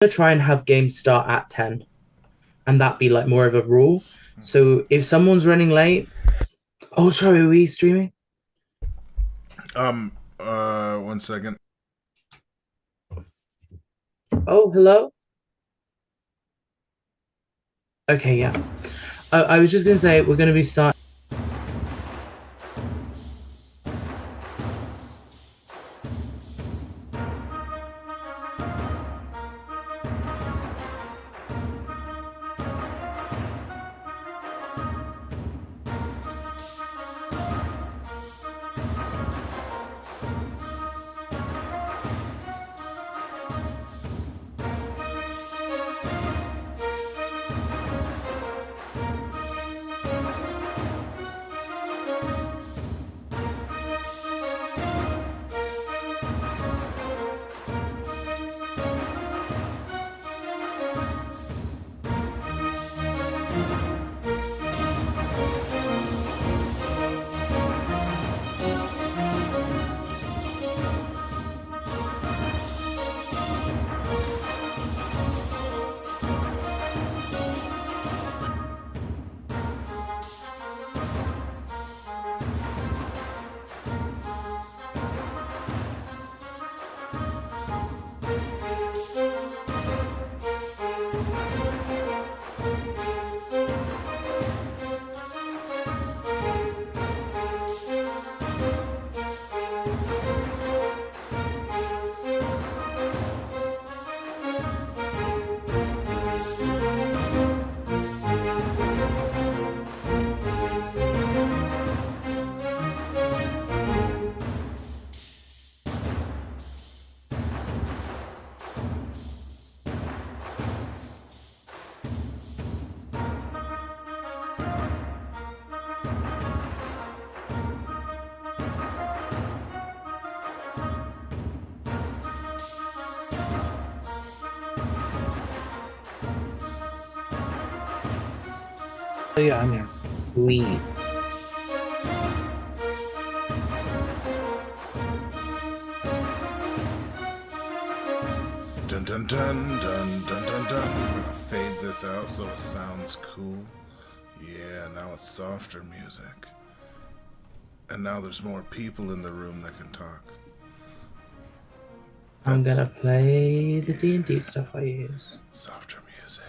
gonna try and have games start at 10 and that be like more of a rule. So if someone's running late, oh sorry, are we streaming? One second. Oh, hello. Okay, yeah. I was just gonna say we're gonna be starting. Yeah, I'm here. We Dun dun dun dun dun dun dun. I'm gonna fade this out so it sounds cool. Yeah, now it's softer music. And now there's more people in the room that can talk. I'm gonna play the D&D stuff I use. Softer music.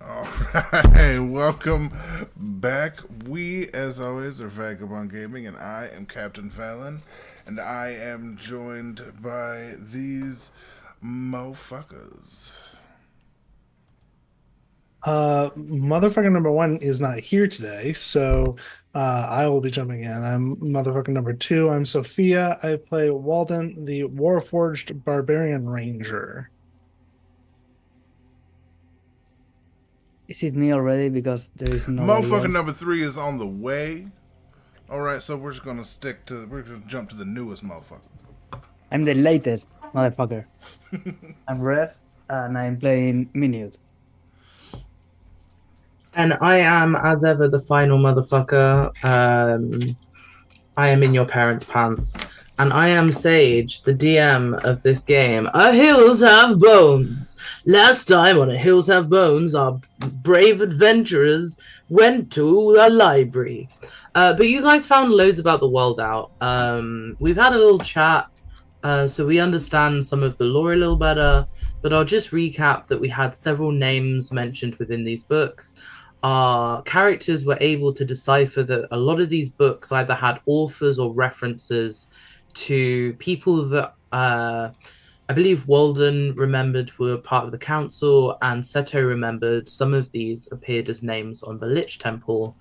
Alright, welcome back. We, as always, are Vagabond Gaming, and I am Captain Fallon, and I am joined by these motherfuckers. Motherfucker number one is not here today, so I will be jumping in. I'm motherfucker number two. I'm Sophia. I play Walden, the Warforged Barbarian Ranger. Is it me already? Because there is nobody Motherfucker else. number three is on the way. Alright, so we're gonna jump to the newest motherfucker. I'm the latest motherfucker. I'm Rev, and I'm playing Minute. And I am, as ever, the final motherfucker. I am in your parents' pants. And I am Sage, the DM of this game. A Hills Have Bones. Last time on A Hills Have Bones, our brave adventurers went to a library. But you guys found loads about the world out. We've had a little chat, so we understand some of the lore a little better. But I'll just recap that we had several names mentioned within these books. Our characters were able to decipher that a lot of these books either had authors or references to people that I believe Walden remembered were part of the council, and Seto remembered some of these appeared as names on the Lich Temple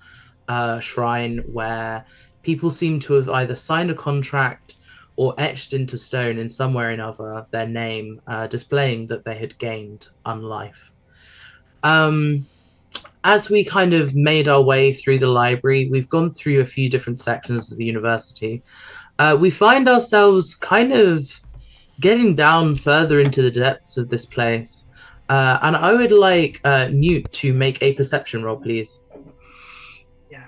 shrine, where people seem to have either signed a contract or etched into stone in some way or another their name, displaying that they had gained unlife. As we kind of made our way through the library, we've gone through a few different sections of the university. We find ourselves kind of getting down further into the depths of this place. And I would like Newt to make a perception roll, please. Yeah,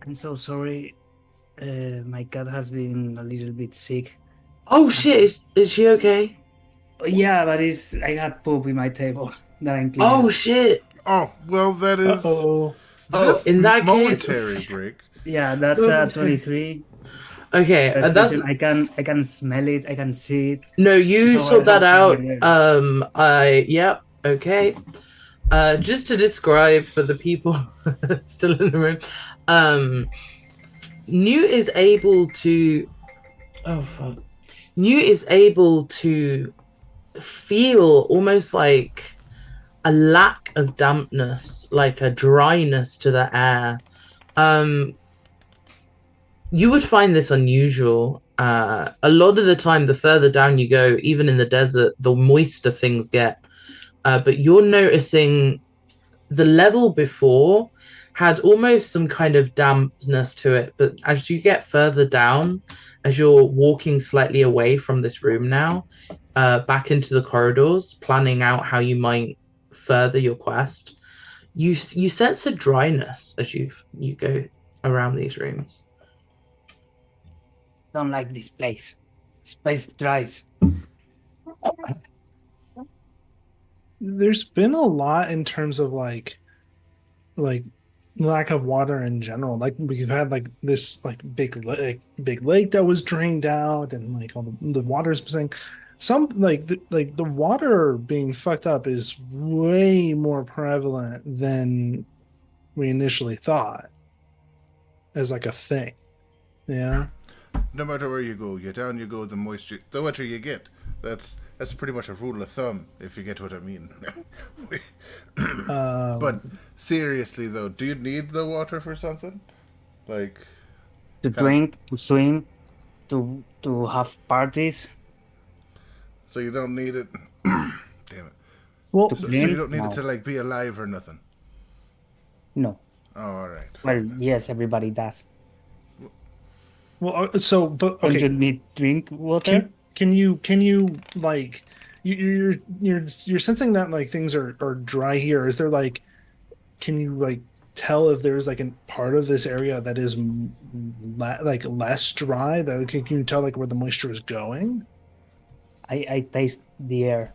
I'm so sorry. My cat has been a little bit sick. Oh shit, is she okay? Yeah, but I got poop in my table that I'm cleaning Oh up. shit! Oh, well, that is Uh-oh. Oh, this in that momentary case, break. Yeah, that's momentary. 23 Okay, that's perception. I can smell it. I can see it. no. You So I sort that have out. nowhere there. Yeah. Okay. Just to describe for the people still in the room, um, Newt is able to. Oh fuck. Newt is able to feel almost like a lack of dampness, like a dryness to the air. Um, you would find this unusual. A lot of the time, the further down you go, even in the desert, the moister things get. But you're noticing the level before had almost some kind of dampness to it. But as you get further down, as you're walking slightly away from this room now, back into the corridors, planning out how you might further your quest, you sense a dryness as you go around these rooms. Don't like this place. This place dries. There's been a lot in terms of like lack of water in general. Like we've had like this like big lake that was drained out, and like all the water's missing. Some like the water being fucked up is way more prevalent than we initially thought as like a thing. Yeah. No matter where you go, you down you go, the moisture, the wetter you get. That's pretty much a rule of thumb, if you get what I mean. But Um, seriously though, do you need the water for something? Like, To kind of, drink, to swim, to have parties, so you don't need it. Damn it. to well, So you clean. don't need it to No, like be alive or nothing. no. Oh, all right. Well, yes, everybody does. so but Don't you okay. need drink water? Can you like you're sensing that like things are dry here? Is there like can you like tell if there's like a part of this area that is like less dry? That can you tell like where the moisture is going? I taste the air.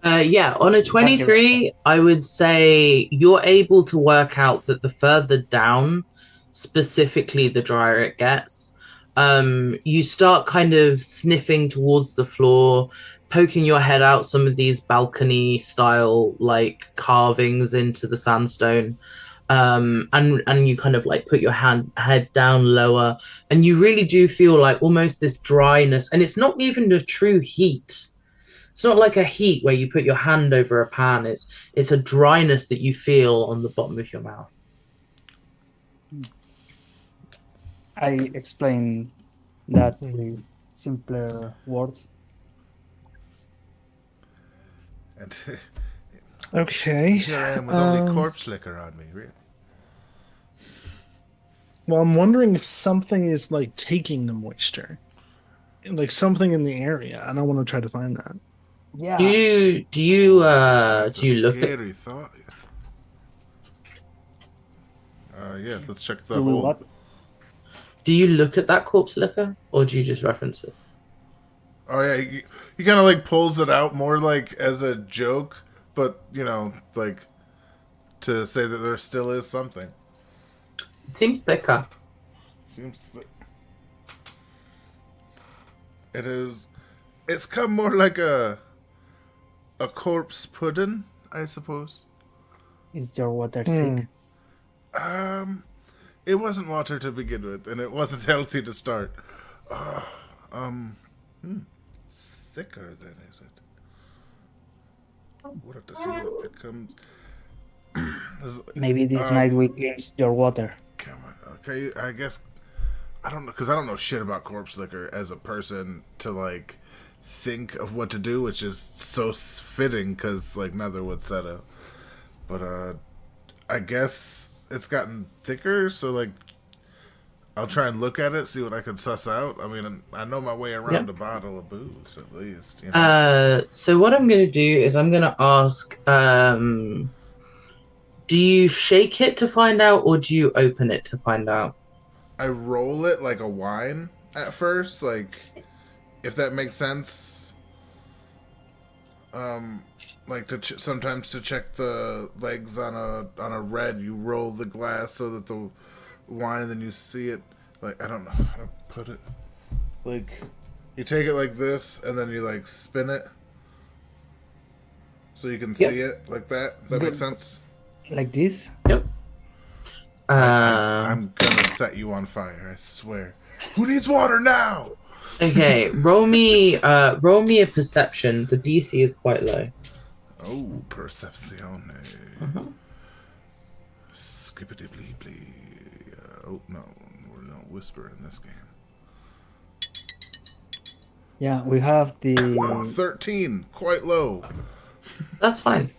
Yeah, on a That direction. 23, I would say you're able to work out that the further down, specifically the drier it gets, you start kind of sniffing towards the floor, poking your head out some of these balcony style like carvings into the sandstone. And you kind of like put your head down lower, and you really do feel like almost this dryness, and it's not even the true heat. It's not like a heat where you put your hand over a pan. It's a dryness that you feel on the bottom of your mouth. I explain that Hmm. with simpler words. And Okay. here I am with only Um, corpse liquor on me. Really? well, I'm wondering if something is like taking the moisture, like something in the area, and I want to try to find that. Do Yeah. you do you That's do a you look at scary thought. Yeah, let's check the Do we hole. what? that corpse liquor, or do you just reference it? Oh yeah, he kind of like pulls it out more like as a joke, but like to say that there still is something. It seems thicker. Seems that it is. It's come more like a corpse pudding, I suppose. Is your water Hmm. sick? Um, it wasn't water to begin with, and it wasn't healthy to start. Um, it's thicker then, is it? We'll have to see what becomes. Maybe this night we cleanse your water. Come on. Okay, I guess I don't know because I don't know shit about corpse liquor as a person to like think of what to do, which is so fitting because like Netherwood said it. But I guess it's gotten thicker, so like I'll try and look at it, see what I can suss out. I mean, I know my way around Yep. a bottle of booze at least. You know. So what I'm gonna do is I'm gonna ask, do you shake it to find out, or do you open it to find out? I roll it like a wine at first, like if that makes sense. like sometimes to check the legs on a red, you roll the glass so that the wine, and then you see it. Like, I don't know how to put it. Like, you take it like this, and then you like spin it, so you can see it like that. Does that make sense? Like this? Yep. I'm gonna set you on fire. I swear. Who needs water now? Okay, roll me a perception. The DC is quite low. Oh, percepzione. Skippity blee blee. Oh no, we're no whisper in this game. Yeah, we have the 13, quite low. That's fine.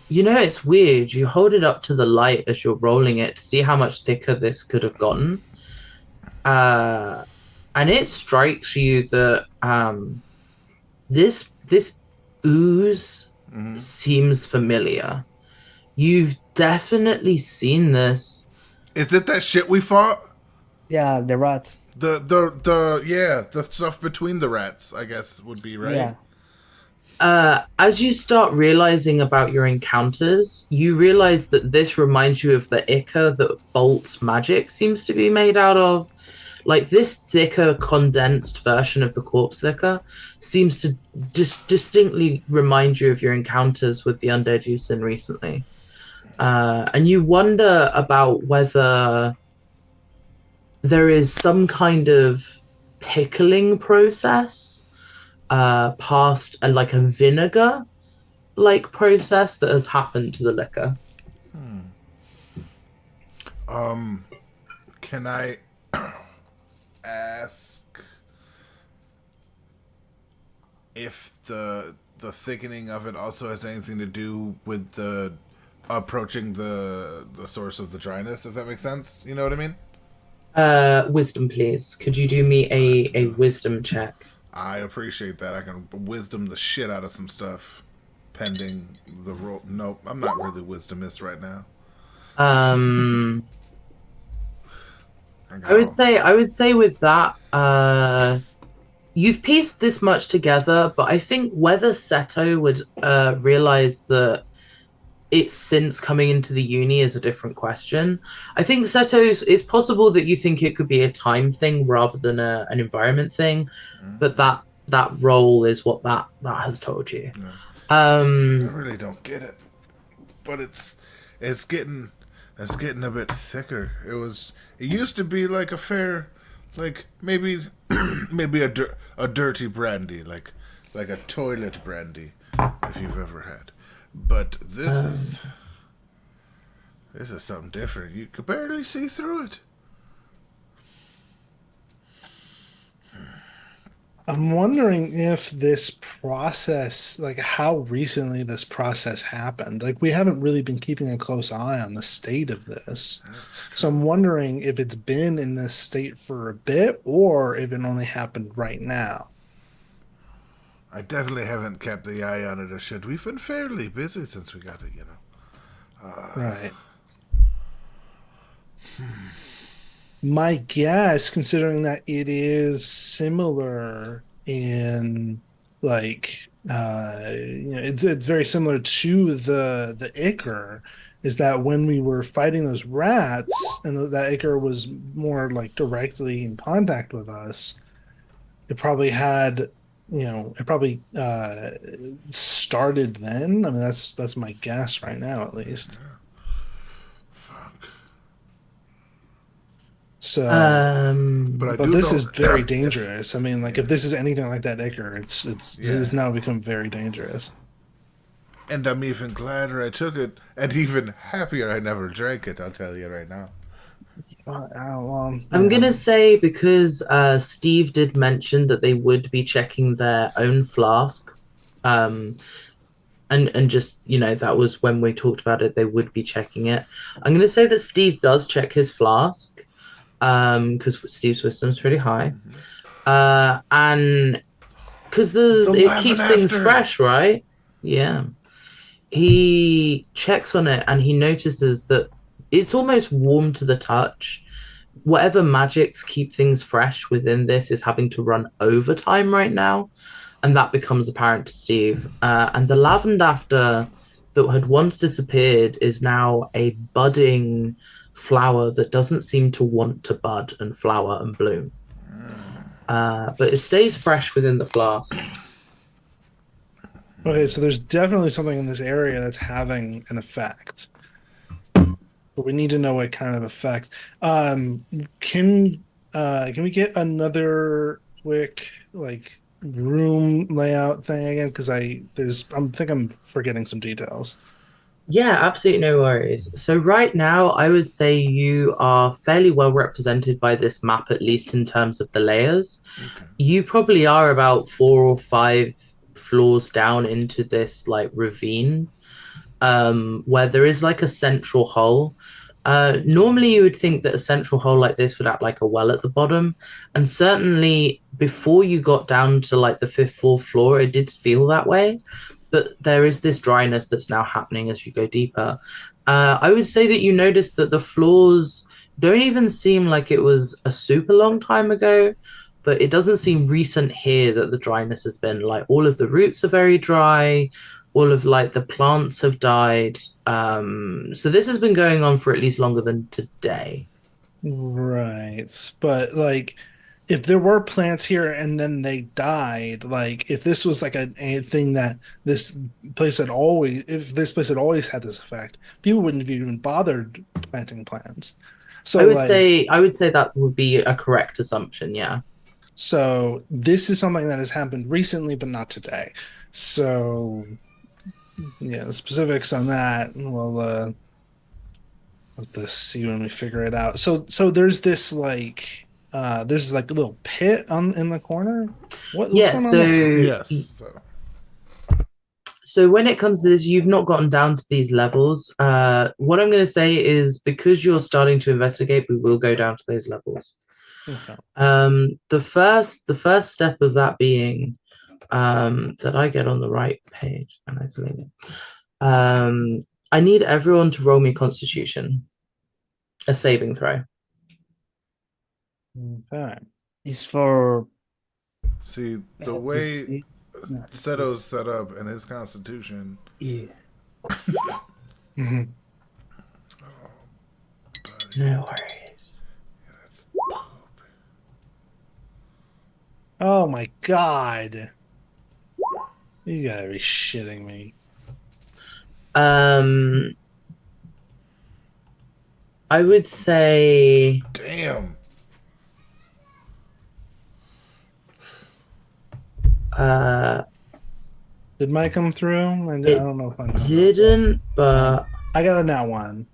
You know, it's weird. You hold it up to the light as you're rolling it to see how much thicker this could have gotten. And it strikes you that this ooze seems familiar. You've definitely seen this. Is it that shit we fought? yeah, the rats. The stuff between the rats, I guess, would be right. Yeah. As you start realizing about your encounters, you realize that this reminds you of the ichor that Bolt's magic seems to be made out of. Like, this thicker, condensed version of the corpse liquor seems to distinctly remind you of your encounters with the undead you've seen recently. And you wonder about whether there is some kind of pickling process past like a vinegar like process that has happened to the liquor. Can I ask if the thickening of it also has anything to do with the approaching the source of the dryness, if that makes sense? You know what I mean? Wisdom, please. Could you do me a wisdom check? I appreciate that. I can wisdom the shit out of some stuff, pending the roll. Nope, I'm not really wisdomist right now. I would say with that, you've pieced this much together, but I think whether Seto would realize that it's since coming into the uni is a different question. I think it's possible that you think it could be a time thing rather than an environment thing, but that role is what that has told you. Yeah. I really don't get it, but it's getting a bit thicker. It used to be like a fair, like maybe a dirty brandy, like a toilet brandy, if you've ever had. But this is something different. You could barely see through it. I'm wondering if this process, like how recently this process happened. Like, we haven't really been keeping a close eye on the state of this. So I'm wondering if it's been in this state for a bit or if it only happened right now. I definitely haven't kept the eye on it or shit. We've been fairly busy since we got it, you know. Right. My guess, considering that it is similar in like it's very similar to the ichor, is that when we were fighting those rats and that ichor was more like directly in contact with us, it probably had started then. I mean, that's my guess right now, at least. Fuck. So, But this is very dangerous. I mean, like, if this is anything like that ichor, it has now become very dangerous. And I'm even gladder I took it, and even happier I never drank it, I'll tell you right now. I'm gonna say, because Steve did mention that they would be checking their own flask, and just, that was when we talked about it, they would be checking it. I'm gonna say that Steve does check his flask, because Steve's wisdom's pretty high, and because it keeps things fresh, right? Yeah. He checks on it and he notices that it's almost warm to the touch. Whatever magics keep things fresh within this is having to run overtime right now. and that becomes apparent to Steve. And the lavendafter that had once disappeared is now a budding flower that doesn't seem to want to bud and flower and bloom. But it stays fresh within the flask. Okay, so there's definitely something in this area that's having an effect. But we need to know what kind of effect. Can we get another quick like room layout thing again? Because I'm forgetting some details. Yeah, absolutely no worries. So right now, I would say you are fairly well represented by this map, at least in terms of the layers. Okay. You probably are about 4 or 5 floors down into this like ravine, where there is like a central hole. Normally, you would think that a central hole like this would act like a well at the bottom, and certainly before you got down to like the 5th, 4th floor, it did feel that way. But there is this dryness that's now happening as you go deeper. I would say that you notice that the floors don't even seem like it was a super long time ago, but it doesn't seem recent here that the dryness has been. Like all of the roots are very dry, all of like the plants have died. So this has been going on for at least longer than today. Right. But like if there were plants here and then they died, like if this was like a thing that this if this place had always had this effect, people wouldn't have even bothered planting plants. So I would say that would be a correct assumption, yeah. so this is something that has happened recently, but not today. So yeah, the specifics on that, we'll have to see when we figure it out. So there's like a little pit in the corner. What's Yeah, going on so there? Yes. so when it comes to this, you've not gotten down to these levels. What I'm going to say is because you're starting to investigate, we will go down to those levels. Okay. The first step of that being that I get on the right page and I believe it. I need everyone to roll me Constitution, a saving throw. Okay. It's for See, the this- way no, Seto's set up and his constitution, yeah. Mhm. No worries. Oh my God. You gotta be shitting me. I would say damn. Did mine come through? I don't know if I know. didn't, but I got a nat one.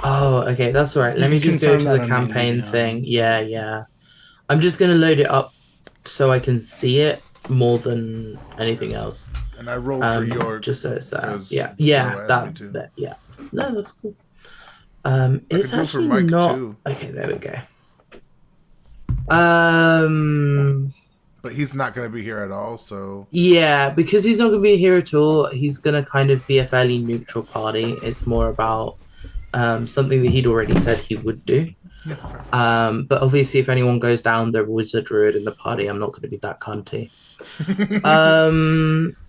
oh, okay, that's all right. Let You me can just go to confirm the that on me, campaign yeah. thing. Yeah. I'm just gonna load it up so I can see it more than anything else. And I rolled for your Just so it's there. because Yeah, Joe asked me to. that, yeah. No, that's cool. could It's do for actually Mike, not. too. Okay, there we go. But he's not going to be here at all, so Yeah, because he's not going to be here at all, he's going to kind of be a fairly neutral party. It's more about something that he'd already said he would do. But obviously, if anyone goes down, there was a druid in the party. I'm not going to be that cunty.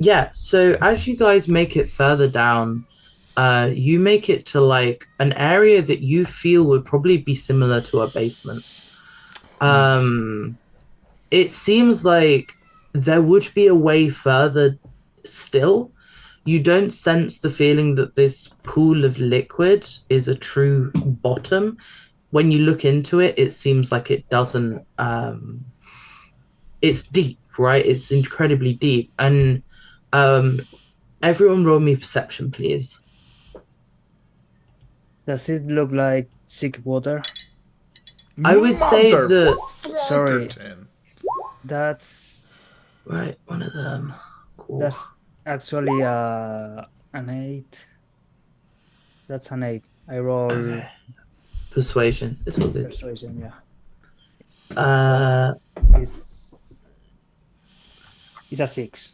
Yeah, so as you guys make it further down, you make it to like an area that you feel would probably be similar to a basement. It seems like there would be a way further still. You don't sense the feeling that this pool of liquid is a true bottom. When you look into it, it seems like it doesn't. It's deep, right? It's incredibly deep. And everyone roll me perception, please. Does it look like sick water? I would say that. Sorry. Flunkerton. That's Right, one of them. Cool. that's actually an 8. That's an 8. I roll Okay. Persuasion. It's all good. persuasion, yeah. It's a 6.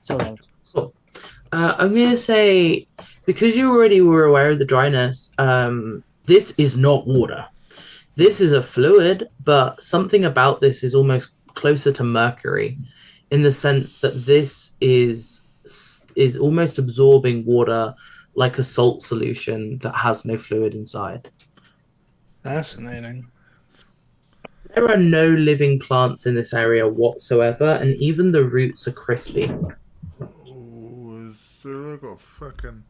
So Cool. I'm gonna say because you already were aware of the dryness. This is not water. This is a fluid, but something about this is almost closer to mercury. in the sense that this is almost absorbing water like a salt solution that has no fluid inside. Fascinating. There are no living plants in this area whatsoever, and even the roots are crispy. Ooh, is there like a fucking...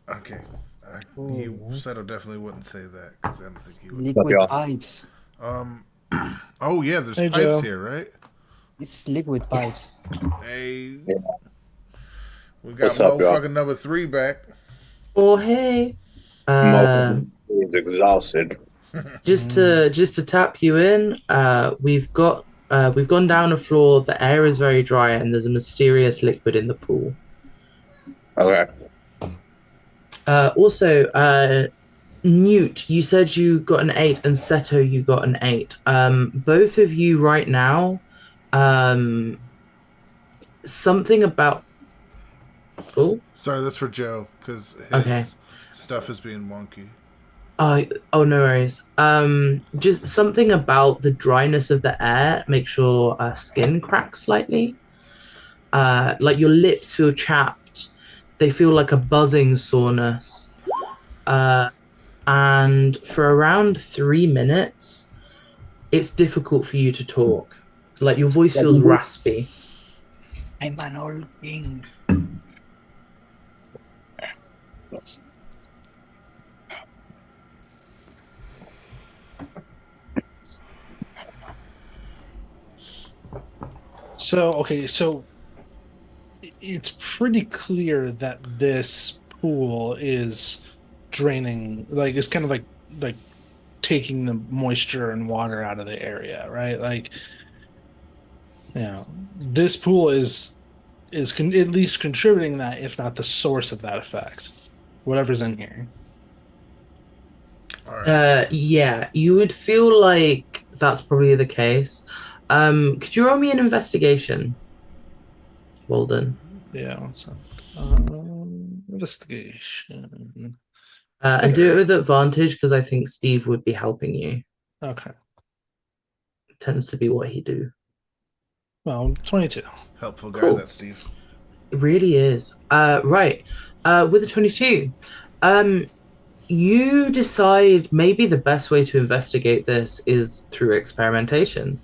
Okay. You said I definitely wouldn't say that because I don't think you would. Liquid y'all? pipes. Oh, yeah, there's Hey, pipes Joe. here, right? It's liquid pipes. Hey. Yeah. We got What's up, y'all? motherfucking number 3 back. Oh hey, He's exhausted. just to tap you in, we've gone down a floor. The air is very dry, and there's a mysterious liquid in the pool. Okay. Also, Newt, you said you got an 8, and Seto, you got an 8. Both of you right now, something about. Oh, Sorry, that's for Joe because his Okay. stuff is being wonky. oh, no worries. Just something about the dryness of the air makes your skin crack slightly. Like your lips feel chapped. They feel like a buzzing soreness. And for around 3 minutes, it's difficult for you to talk. Like your voice feels raspy. I'm an old king. So it's pretty clear that this pool is draining, like it's kind of like taking the moisture and water out of the area, right? Like, this pool is at least contributing that, if not the source of that effect, whatever's in here. All right. Yeah, you would feel like that's probably the case. Could you roll me an investigation, Walden? Yeah. So, investigation. And do it with advantage because I think Steve would be helping you. Okay. Tends to be what he do. Well, 22. Helpful guy, Cool. that Steve. It really is. Right. With a 22, you decide maybe the best way to investigate this is through experimentation.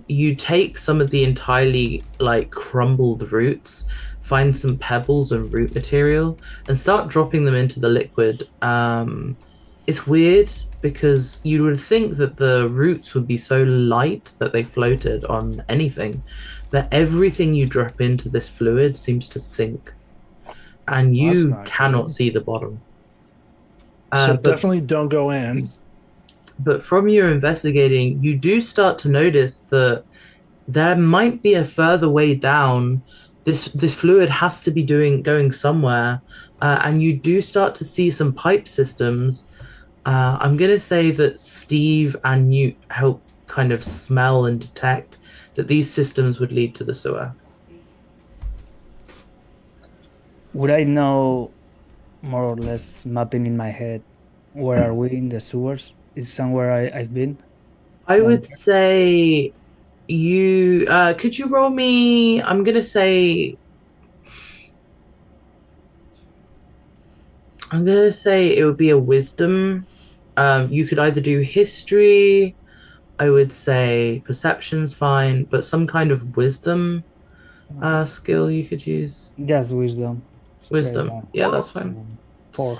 You take some of the entirely like crumbled roots, find some pebbles and root material, and start dropping them into the liquid. It's weird because you would think that the roots would be so light that they floated on anything, but everything you drop into this fluid seems to sink, and Well, that's you not cannot good. see the bottom. So But- definitely don't go in. But from your investigating, you do start to notice that there might be a further way down. This fluid has to be going somewhere, and you do start to see some pipe systems. I'm gonna say that Steve and Newt help kind of smell and detect that these systems would lead to the sewer. Would I know more or less mapping in my head where are we in the sewers? Is somewhere I've been? I would Okay. say you could you roll me? I'm gonna say it would be a wisdom. You could either do history. I would say perception's fine, but some kind of wisdom skill you could use. Just wisdom. Wisdom. Straight up. Yeah, that's fine. 4.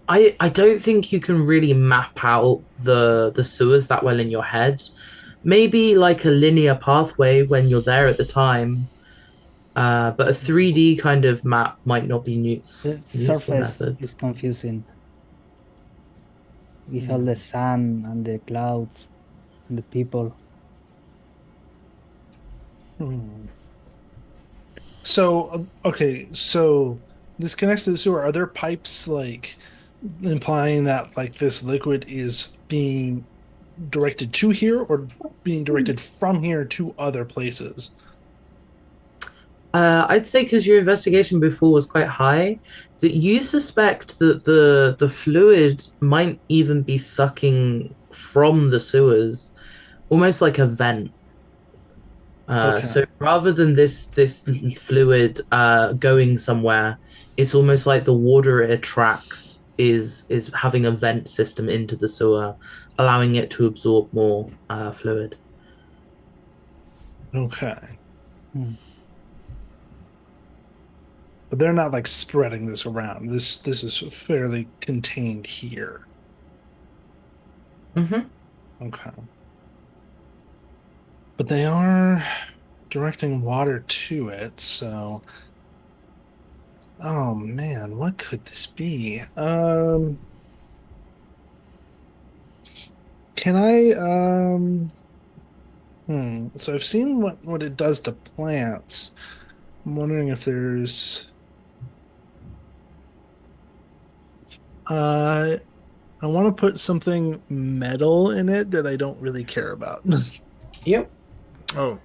I don't think you can really map out the sewers that well in your head. Maybe like a linear pathway when you're there at the time. But a 3D kind of map might not be Newt's The useful surface method. is confusing. With all the sun and the clouds and the people. So, okay, so this connects to the sewer. Are there pipes like implying that like this liquid is being directed to here or being directed from here to other places? I'd say because your investigation before was quite high, that you suspect that the fluid might even be sucking from the sewers, almost like a vent. Okay. So rather than this fluid going somewhere, it's almost like the water it attracts is having a vent system into the sewer, allowing it to absorb more fluid. Okay. Hmm. But they're not like spreading this around. This is fairly contained here. Mm-hmm. Okay. But they are directing water to it, so oh man, what could this be? Can I so I've seen what it does to plants. I'm wondering if there's I want to put something metal in it that I don't really care about. Yep. Oh,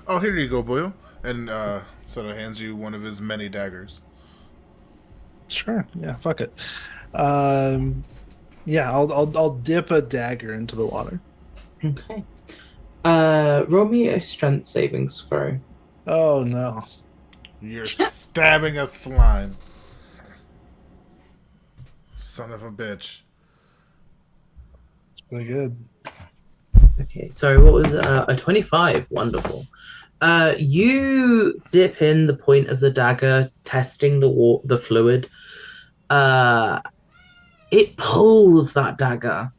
oh, here you go, Boyle. And Soto hands you one of his many daggers. Sure, yeah, fuck it. Yeah, I'll dip a dagger into the water. Okay. Roll me a strength savings throw. Oh no. You're stabbing a slime. Son of a bitch. It's pretty good. Okay, sorry, what was a 25? Wonderful. You dip in the point of the dagger, testing the fluid. It pulls that dagger,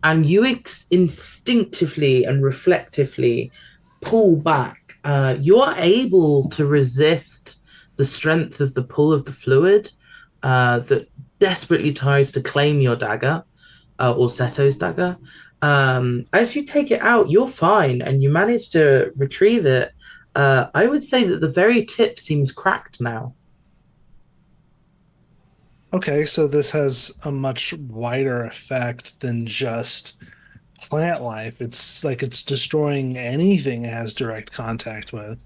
and you instinctively and reflectively pull back. You are able to resist the strength of the pull of the fluid that desperately tries to claim your dagger, or Seto's dagger. As you take it out, you're fine, and you manage to retrieve it. I would say that the very tip seems cracked now. Okay, so this has a much wider effect than just plant life. It's like it's destroying anything it has direct contact with.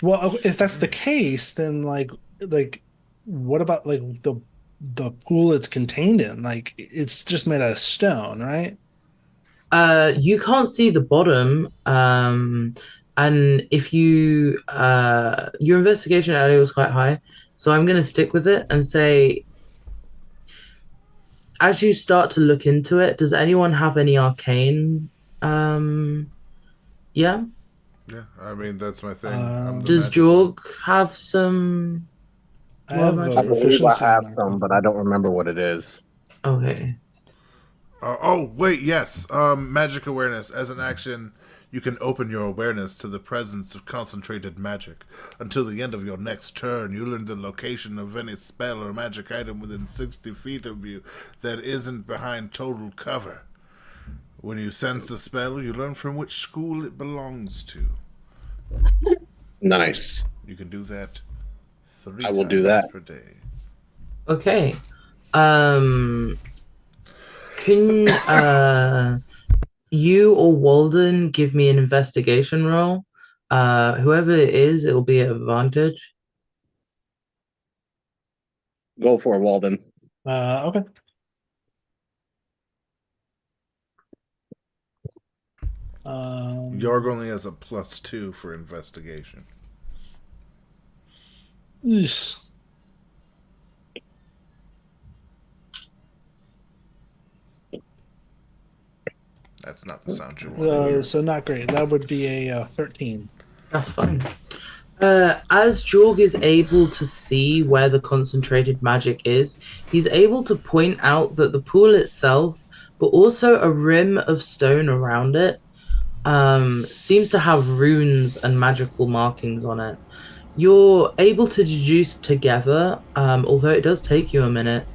Well, if that's the case, then like what about like the pool it's contained in? Like it's just made out of stone, right? You can't see the bottom. And if your investigation earlier was quite high, so I'm gonna stick with it and say, as you start to look into it, does anyone have any arcane? Yeah. Yeah, I mean, that's my thing. I'm the Does magic. Jorg have some? I have a I believe I proficiency have in some, but I don't remember what it is. Okay. Oh, wait, yes. Magic awareness. As an action, you can open your awareness to the presence of concentrated magic. Until the end of your next turn, you learn the location of any spell or magic item within 60 feet of you that isn't behind total cover. When you sense a spell, you learn from which school it belongs to. Nice. You can do that 3 I will times do that. per day. Okay. Can you or Walden give me an investigation roll? Whoever it is, it'll be an advantage. Go for it, Walden. Okay. Yorg only has a +2 for investigation. Yes. That's not the sound you want to hear. So not great. That would be a 13. That's fine. As Jorg is able to see where the concentrated magic is, he's able to point out that the pool itself, but also a rim of stone around it, seems to have runes and magical markings on it. You're able to deduce together, although it does take you a minute,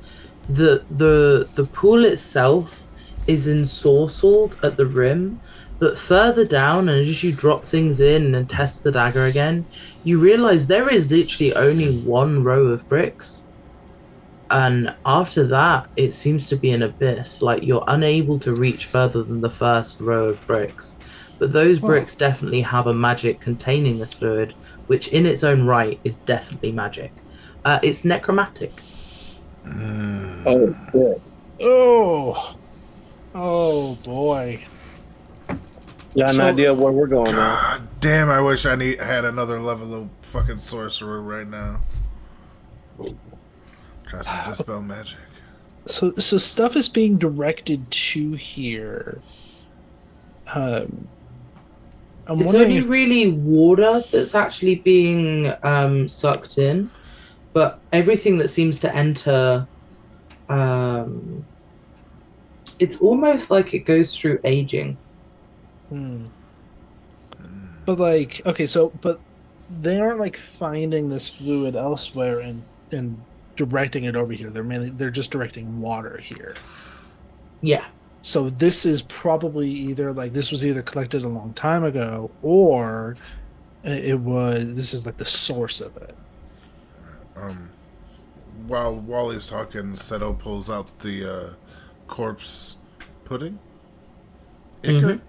that the pool itself is ensorcelled at the rim, but further down, and as you drop things in and test the dagger again, you realize there is literally only one row of bricks. And after that, it seems to be an abyss. Like you're unable to reach further than the first row of bricks. But those bricks definitely have a magic containing this fluid, which in its own right is definitely magic. It's necromantic. Oh, good. Oh boy. Got an So- idea where we're going now. God damn, I wish I had another level of fucking sorcerer right now. Try some dispel magic. So stuff is being directed to here. I'm It's wondering only if really water that's actually being sucked in, but everything that seems to enter, it's almost like it goes through aging. But like, okay, but they aren't like finding this fluid elsewhere and directing it over here. They're just directing water here. Yeah. So this is probably this was either collected a long time ago, or this is like the source of it. While Wally's talking, Seto pulls out the corpse pudding. Ichor.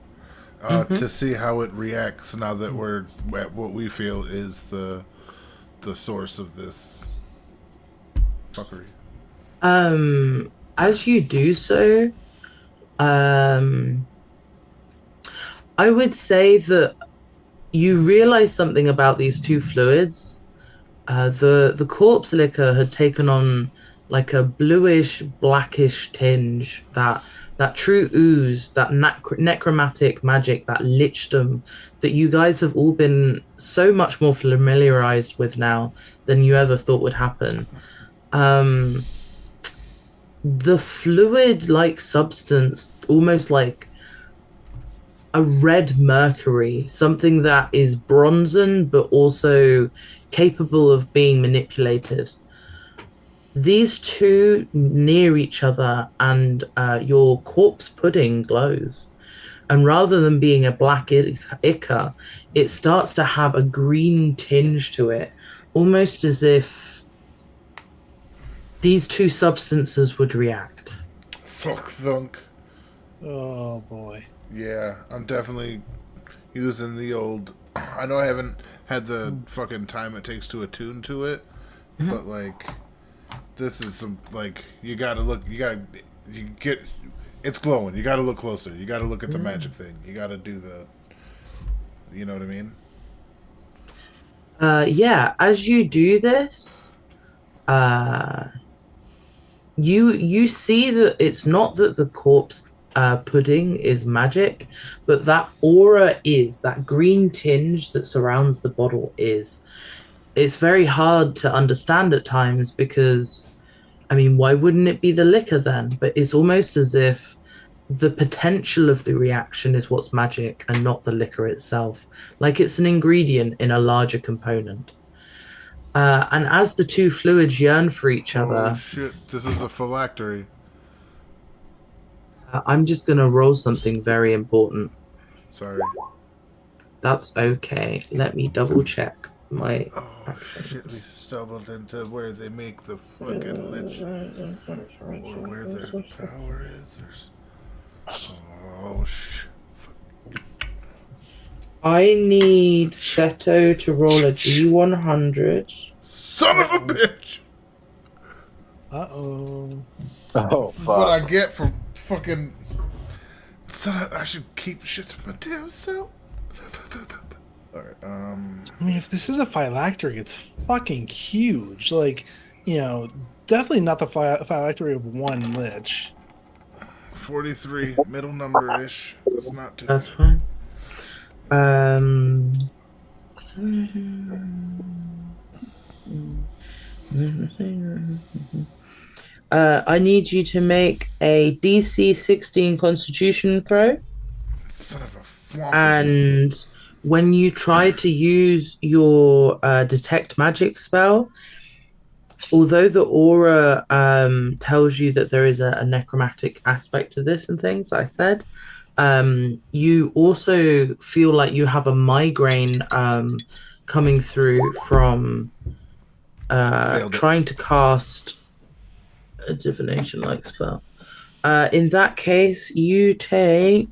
To see how it reacts now that we're at what we feel is the source of this fuckery. As you do so, I would say that you realize something about these two fluids. The corpse liquor had taken on like a bluish, blackish tinge, that true ooze, that necromantic magic, that lichdom that you guys have all been so much more familiarized with now than you ever thought would happen. The fluid-like substance, almost like a red mercury, something that is bronzen but also capable of being manipulated. These two near each other, and your corpse pudding glows. And rather than being a black ichor, it starts to have a green tinge to it, almost as if these two substances would react. Fuck thunk. Oh boy. Yeah, I'm definitely using the old. I know I haven't had the fucking time it takes to attune to it, but like, this is some like you get. It's glowing. You gotta look closer. You gotta look at the magic thing. You gotta do the. You know what I mean? Yeah. As you do this, you see that it's not that the corpse pudding is magic, but that aura is, that green tinge that surrounds the bottle is. It's very hard to understand at times because, I mean, why wouldn't it be the liquor then? But it's almost as if the potential of the reaction is what's magic and not the liquor itself. Like it's an ingredient in a larger component. And as the two fluids yearn for each other... Oh shit, this is a phylactery. I'm just going to roll something very important. Sorry. That's okay. Let me double check my actions. Shit, we stumbled into where they make the fucking lich. Or where their power is. Oh shit. I need Seto to roll a D100. Son of a bitch! Uh-oh. Oh, This is what I fuck. get for fucking. I should keep shit to my damn self. Alright, I mean, if this is a phylactery, it's fucking huge. Like, definitely not the phylactery of one lich. 43, middle number ish. That's not too That's bad. fine. I need you to make a DC 16 Constitution throw, Son of a flump. and when you try to use your detect magic spell, although the aura tells you that there is a necromantic aspect to this and things, I said, you also feel like you have a migraine coming through from Failed it. trying to cast a divination-like spell. In that case, you take...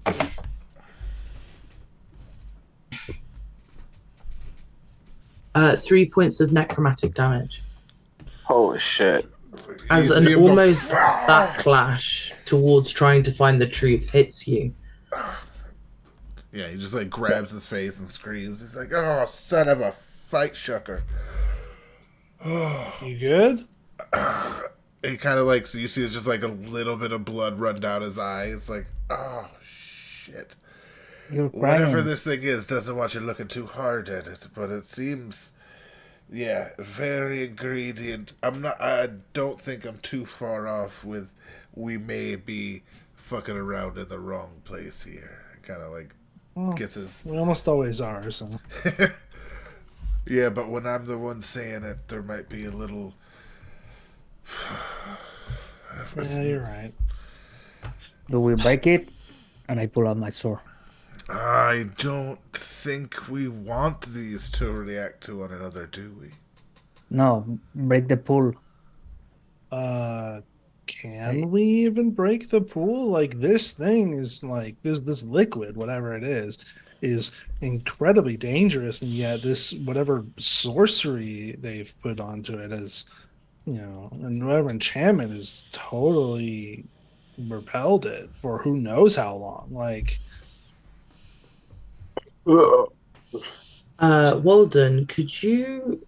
three points of necromantic damage Holy shit. as You an see him go, almost "Fuck!" backlash towards trying to find the truth hits you. Yeah, he just like grabs his face and screams. He's like, "Oh, son of a fight shucker!" You good? He kind of like, so you see, it's just like a little bit of blood run down his eye. It's like, oh shit. You're Whatever crying. this thing is doesn't want you looking too hard at it, but it seems, yeah, very ingredient. I don't think I'm too far off with. We may be fucking around in the wrong place here. Kind of like Well, gets his. we almost always are. So Yeah, but when I'm the one saying it, there might be a little. yeah, you're right. Do we break it? And I pull out my sword. I don't think we want these to react to one another, do we? No, break the pool. Can we even break the pool? Like this thing is like this liquid, whatever it is incredibly dangerous, and yet this whatever sorcery they've put onto it is, and whatever enchantment is totally repelled it for who knows how long. Like, Ugh. Walden, could you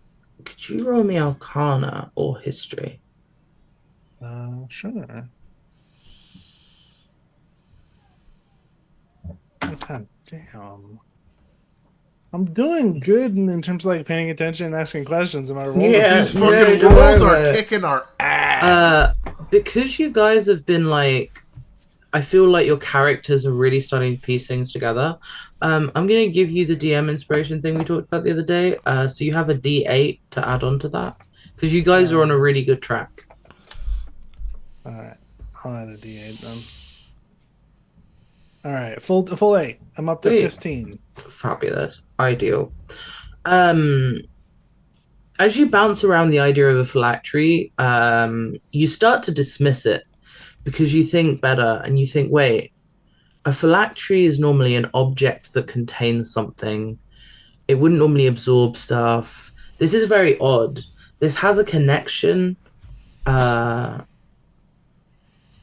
roll me Arcana or History? sure. God damn. I'm doing good in terms of like paying attention and asking questions. Am I rolling? Yeah. These no, fucking don't rolls worry are about it. kicking our ass. Because you guys have been like, I feel like your characters are really starting to piece things together. I'm gonna give you the DM inspiration thing we talked about the other day. So you have a D8 to add on to that because you guys are on a really good track. All right, I'll add a D8 then. All right, full 8. I'm up to Sweet. 15. Fabulous, ideal. As you bounce around the idea of a phylactery, you start to dismiss it because you think better and you think, wait, a phylactery is normally an object that contains something. It wouldn't normally absorb stuff. This is very odd. This has a connection.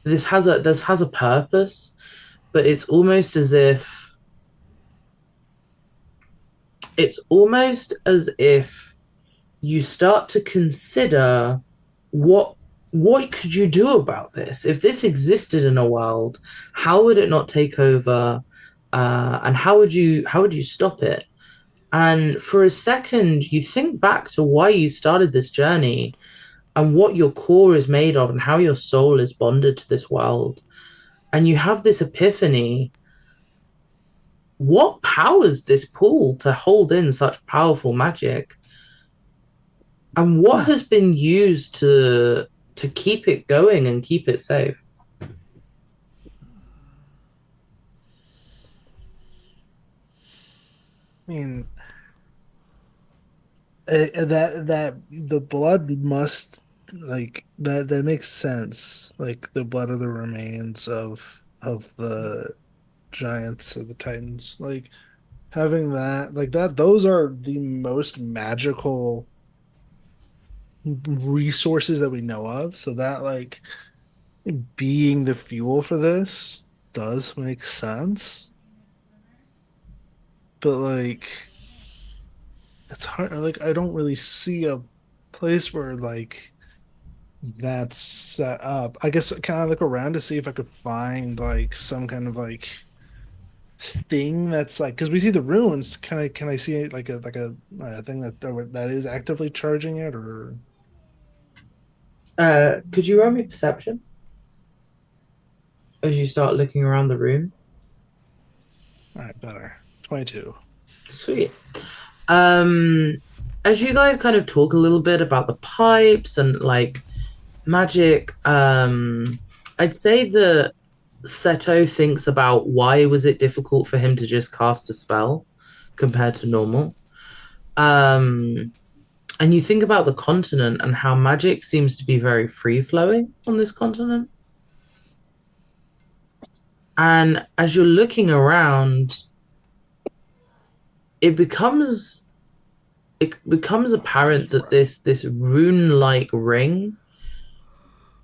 This has a purpose, but it's almost as if you start to consider what could you do about this? If this existed in a world, how would it not take over? And how would you stop it? And for a second, you think back to why you started this journey and what your core is made of and how your soul is bonded to this world. And you have this epiphany. What powers this pool to hold in such powerful magic? And what has been used to keep it going and keep it safe? I mean, that the blood must like that makes sense. Like the blood of the remains of the giants or the titans. Like having that like that. Those are the most magical resources that we know of. So that like being the fuel for this does make sense. But like it's hard like I don't really see a place where like that's set up. I guess can I look around to see if I could find like some kind of like thing that's like because we see the ruins. Can I see it like a thing that is actively charging it or Could you roll me perception as you start looking around the room? all right, better. 22. Sweet. As you guys kind of talk a little bit about the pipes and like magic, I'd say that Seto thinks about why was it difficult for him to just cast a spell compared to normal. And you think about the continent and how magic seems to be very free-flowing on this continent. And as you're looking around, it becomes apparent that this rune-like ring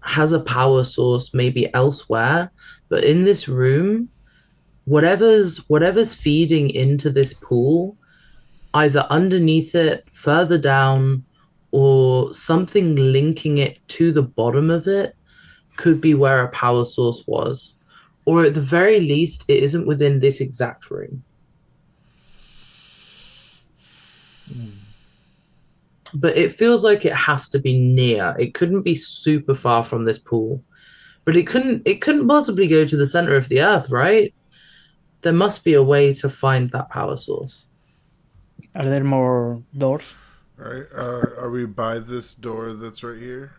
has a power source maybe elsewhere, but in this room, whatever's feeding into this pool, either underneath it, further down, or something linking it to the bottom of it, could be where a power source was. Or at the very least, it isn't within this exact room. But it feels like it has to be near. It couldn't be super far from this pool. But it couldn't possibly go to the center of the earth, right? There must be a way to find that power source. Are there more doors? Right? Are we by this door that's right here?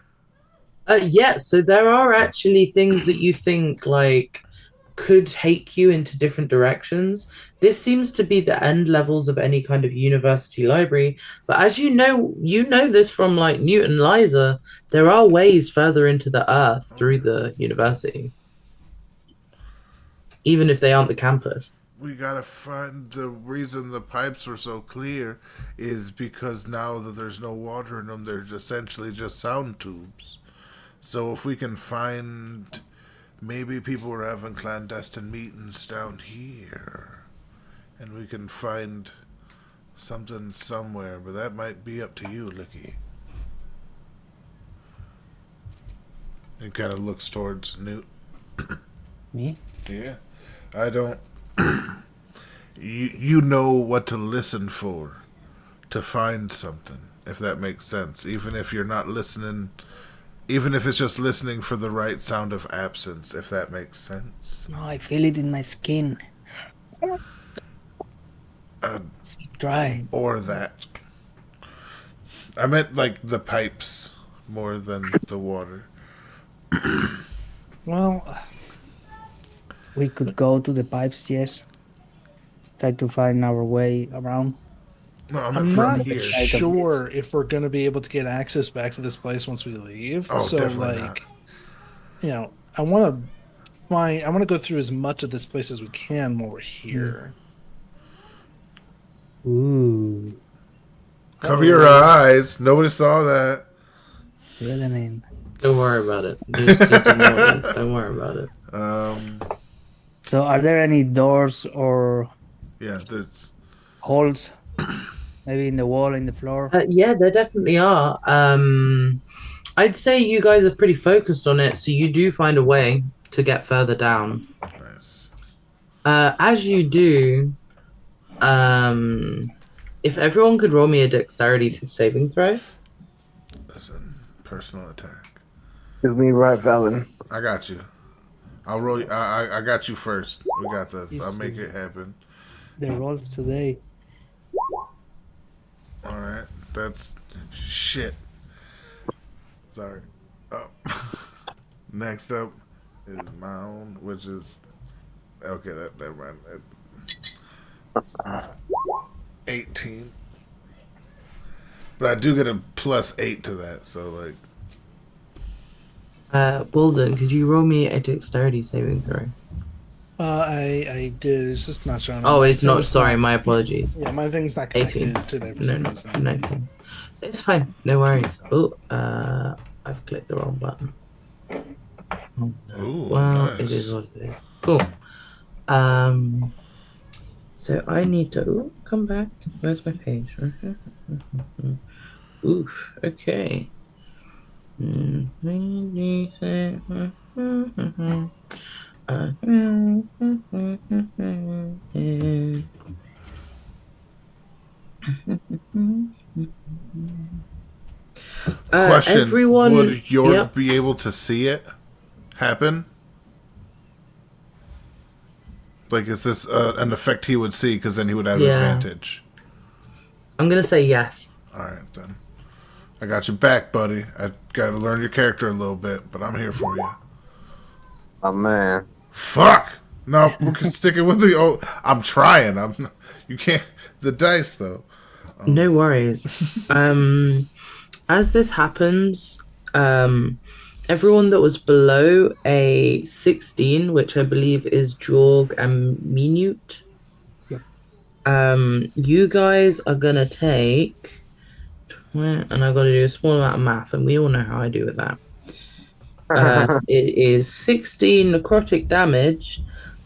Yeah, so there are actually things that you think like could take you into different directions. This seems to be the end levels of any kind of university library, but as you know this from like Newton Liza, there are ways further into the earth through the university, even if they aren't the campus. We gotta find the reason the pipes were so clear is because now that there's no water in them, they're essentially just sound tubes. So if we can find, maybe people were having clandestine meetings down here, and we can find something somewhere, but that might be up to you, Licky. It kind of looks towards Newt. Me? Yeah, I don't. You know what to listen for to find something, if that makes sense. Even if you're not listening, even if it's just listening for the right sound of absence, if that makes sense. No, I feel it in my skin. It's dry. Or that. I meant like the pipes more than the water. Well, We could go to the pipes, yes. Try to find our way around. No, I I'm meant from not here. sure if we're going to be able to get access back to this place once we leave. Oh, so, definitely like, not. you know, I want to go through as much of this place as we can while we're here. Ooh. Cover your eyes. Nobody saw that. Villain. Don't worry about it. Just ignore this. Don't worry about it. So are there any doors or Yeah, there's. holes? Maybe in the wall, in the floor? Yeah, there definitely are. I'd say you guys are pretty focused on it, so you do find a way to get further down. Nice. As you do, if everyone could roll me a dexterity saving throw. Listen, personal attack. Give me right, Valen. I got you. I'll roll. I got you first. We got this. Yes, I'll make it happen. The rolls today. All right. That's shit. Sorry. Oh. Next up is my own, which is okay. That never mind. 18. But I do get a +8 to that. So like. Walden, could you roll me a dexterity saving throw? I did. It's just not showing. Oh, it's not. It's Sorry, my apologies. Yeah, my thing's not connected 18. to there for No, some no, reason. no. It's fine. No worries. Oh, I've clicked the wrong button. Oh, no. Ooh, Well, nice. it is what it is. Cool. So I need to come back. Where's my page? Oof. Okay. Question: everyone, would York yep. be able to see it happen? Like, is this an effect he would see? Because then he would have an Yeah. advantage. I'm gonna say yes. All right, then. I got your back, buddy. I got to learn your character a little bit, but I'm here for you. Oh, man. Fuck! No, we can stick it with the old. I'm trying. You can't. The dice, though. No worries. As this happens, everyone that was below a 16, which I believe is Jorg and Minute, you guys are gonna take, and I got to do a small amount of math, and we all know how I do with that. It is 16 necrotic damage,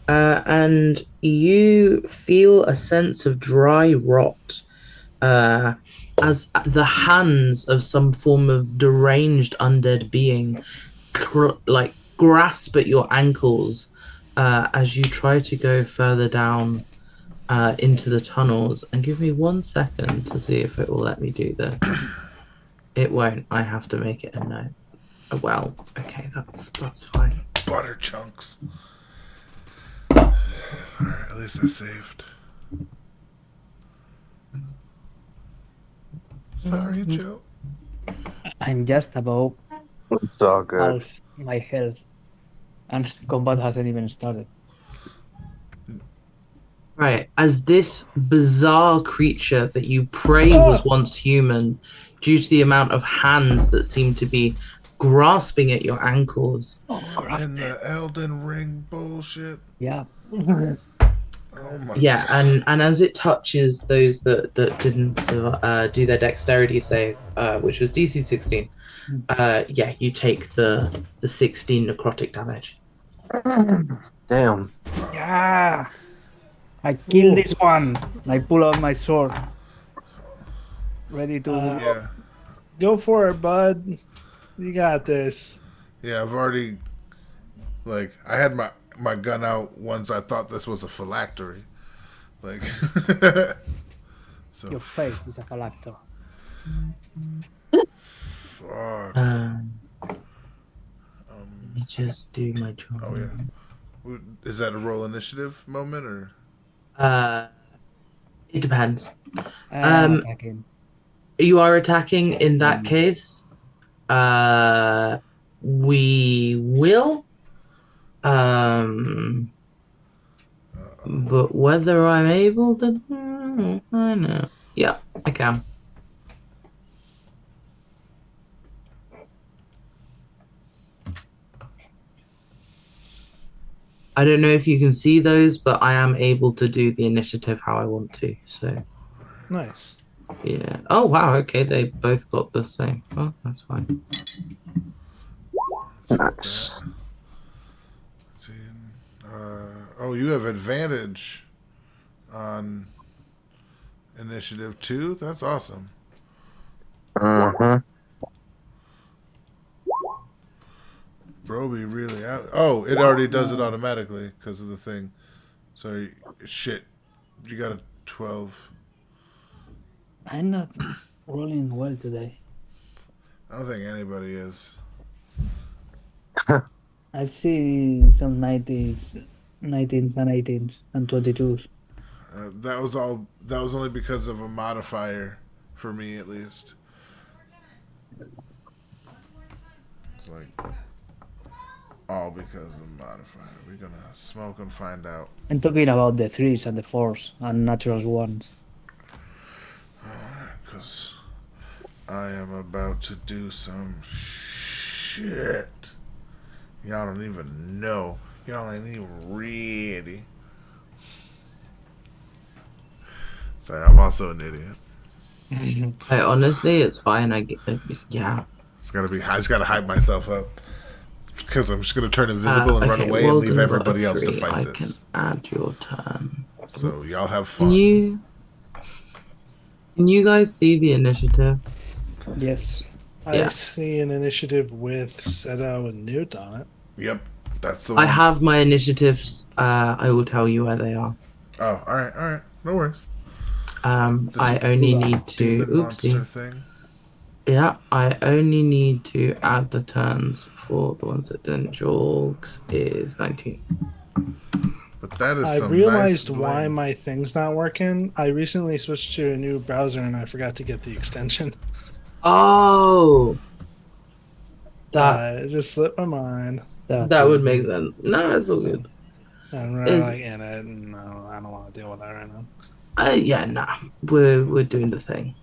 And you feel a sense of dry rot as the hands of some form of deranged undead being grasp at your ankles as you try to go further down into the tunnels. And give me 1 second to see if it will let me do this. It won't. I have to make it a note. Oh, well, okay, that's fine. Butter chunks. Alright, at least I saved. Sorry, Joe. I'm just about It's all good. half my health, and combat hasn't even started. Right, as this bizarre creature that you pray was once human, due to the amount of hands that seem to be grasping at your ankles. And the Elden Ring bullshit. Yeah. Oh my Yeah, god. and as it touches those that didn't do their dexterity save, which was DC 16, yeah, you take the 16 necrotic damage. Damn. Yeah. I kill this one. I pull out my sword. Ready to. Yeah. Go for it, bud. You got this. Yeah, I've already I had my gun out once I thought this was a phylactery. Like so Your face is a phylacter. fuck. Let me just do my job. Oh yeah. Is that a roll initiative moment or It depends. Attacking. You are attacking in that case. We will. But whether I'm able to, I know. Yeah, I can. I don't know if you can see those, but I am able to do the initiative how I want to. So, Nice. yeah. Oh, wow. Okay, they both got the same. Oh, that's fine. Nice. oh, you have advantage on initiative 2? That's awesome. Mm-hmm. Broby really out. Oh, it already does it automatically because of the thing. So, shit. You got a 12. I'm not rolling well today. I don't think anybody is. I've seen some 19s and 18s and 22s. That was only because of a modifier for me, at least. It's like all because of a modifier. We're gonna smoke and find out. I'm talking about the 3s and the 4s and natural ones. Because I am about to do some shit. Y'all don't even know. Y'all ain't even ready. Sorry, I'm also an idiot. Hey, honestly, it's fine. I get it. Yeah. I just gotta hype myself up. Because I'm just gonna turn invisible and run Okay, away well, and leave then everybody got a else to 3. fight I this. can add your turn. So y'all have Can fun. you guys see the initiative? Yes. I Yeah. see an initiative with Seto and Newt on it. Yep, that's the I one. have my initiatives. I will tell you where they are. Oh, all right, no worries. This I only need to. demon monster Oopsie. thing. Yeah, I only need to add the turns for the ones that didn't. Jorgs is 19. But that is I some realized nice why blame. my thing's not working. I recently switched to a new browser and I forgot to get the extension. Oh, that It just slipped my mind. that would make sense. No, it's all good. I'm really like in it, and no, I don't want to deal with that right now. Yeah, nah, we're doing the thing.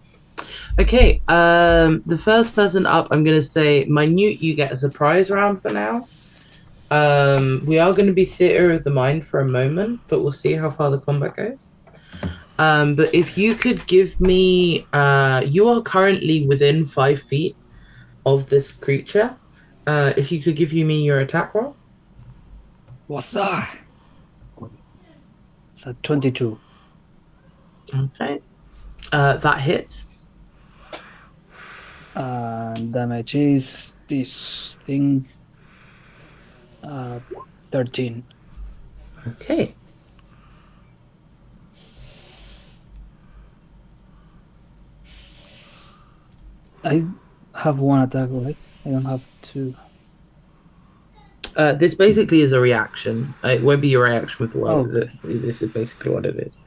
Okay, the first person up, I'm gonna say, Minute, you get a surprise round for now. We are going to be theater of the mind for a moment, but we'll see how far the combat goes. But if you could give me, you are currently within 5 feet of this creature. If you could give me your attack roll. What's up? That's a 22. Okay. That hits. Damage is this thing. 13. Okay. I have one attack, right? I don't have two. This basically is a reaction. It won't be your reaction with the world. Okay. This is basically what it is.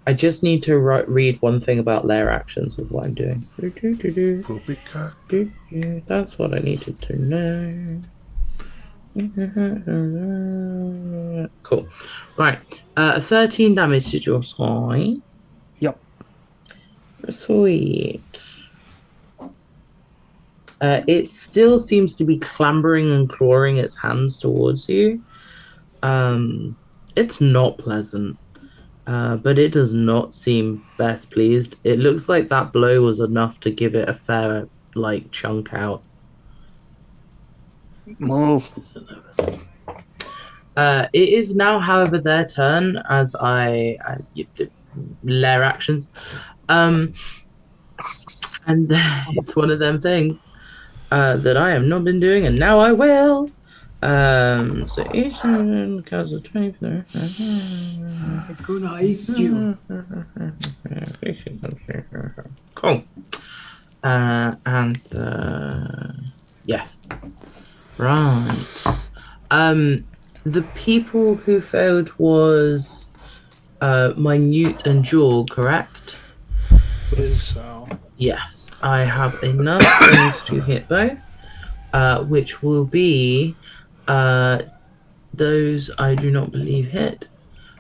I just need to read one thing about lair actions with what I'm doing. Poopy cock. That's what I needed to know. Cool. Right. 13 damage to your side. Yep. Sweet. It still seems to be clambering and clawing its hands towards you. It's not pleasant, but it does not seem best pleased. It looks like that blow was enough to give it a fair, chunk out. Move. It is now, however, their turn as lair actions. And it's one of them things that I have not been doing, and now I will. So each counts of 20. I'm gonna eat you. Cool. Yes. Right. The people who failed was Minute and Jewel, correct? I believe so. Yes, I have enough things to hit both, which will be those I do not believe hit.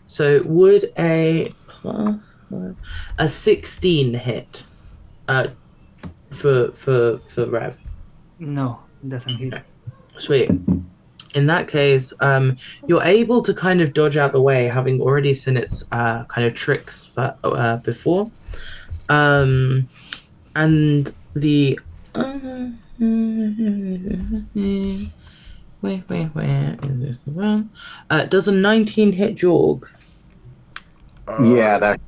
So would a 16 hit for Rev? No, it doesn't hit. Sweet. In that case, you're able to kind of dodge out the way, having already seen its kind of tricks before. And the where is this one? Does a 19 hit Jorg? Yeah, that